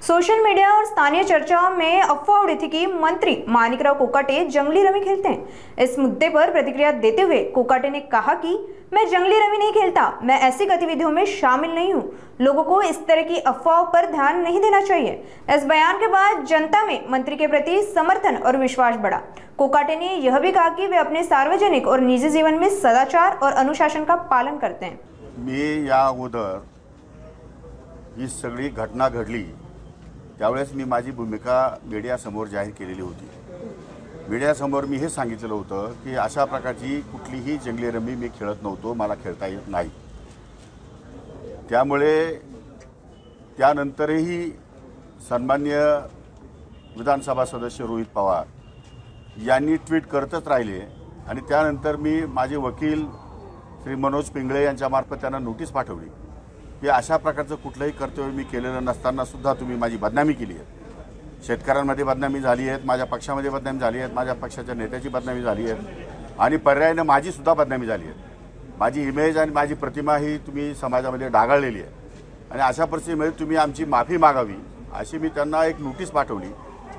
Social media और स्थानीय चर्चाओं में अफवाह उड़ी थी कि मंत्री माणिकराव कोकाटे जंगली रमी खेलते हैं। इस मुद्दे पर प्रतिक्रिया देते हुए कोकाटे ने कहा कि मैं जंगली रमी नहीं खेलता, मैं ऐसी गतिविधियों में शामिल नहीं हूं। लोगों को इस तरह की अफवाहों पर ध्यान नहीं देना चाहिए। इस बयान के बाद जनता में मंत्री के प्रति समर्थन और विश्वास बढ़ा। कोकाटे ने यह भी कहा कि वे अपने सार्वजनिक और निजी जीवन में सदाचार और अनुशासन का पालन करते हैं। मी या अगोदर ही सगळी घटना घडली त्यावेळेस मी माझी भूमिका मीडियासमोर जाहीर केलेली होती। मीडियासमोर मी हे सांगितलेलं होतं की अशा प्रकारची कुठलीही जंगली रमी मी खेळत नव्हतो, मला खेळता येत नाही। त्यामुळे त्यानंतरही सन्माननीय विधानसभा सदस्य रोहित पवार यांनी ट्विट करतच राहिले आणि त्यानंतर मी माझे वकील श्री मनोज पिंगळे यांच्यामार्फत त्यांना नोटीस पाठवली की अशा प्रकारचं कुठलंही कर्तव्य मी केलेलं नसताना सुद्धा तुम्ही माझी बदनामी केली आहे। शेतकऱ्यांमध्ये बदनामी झाली आहे, माझ्या पक्षामध्ये बदनामी झाली आहे, माझ्या पक्षाच्या नेत्याची बदनामी झाली आहे आणि पर्यायाने माझी सुद्धा बदनामी झाली आहे। माझी इमेज आणि माझी प्रतिमा ही तुम्ही समाजामध्ये डागाळलेली आहे आणि अशा परिस्थितीमध्ये तुम्ही आमची माफी मागावी अशी मी त्यांना एक नोटीस पाठवली।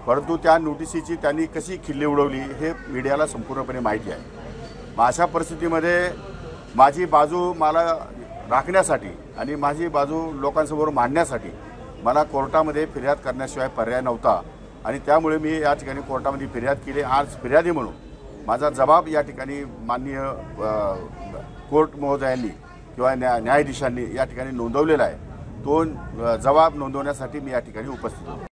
परंतु त्या नोटिसीची त्यांनी कशी खिल्ली उडवली हे मीडियाला संपूर्णपणे माहिती आहे। मग अशा परिस्थितीमध्ये माझी बाजू मला राखण्यासाठी आणि माझी बाजू लोकांसमोर मांडण्यासाठी मला कोर्टामध्ये फिर्याद करण्याशिवाय पर्याय नव्हता आणि त्यामुळे मी या ठिकाणी कोर्टामध्ये फिर्याद केली। आज फिर्यादी म्हणून माझा जबाब या ठिकाणी माननीय कोर्ट महोदयांनी किंवा न्यायाधीशांनी या ठिकाणी नोंदवलेला आहे। तो जबाब नोंदवण्यासाठी मी या ठिकाणी उपस्थित होतो।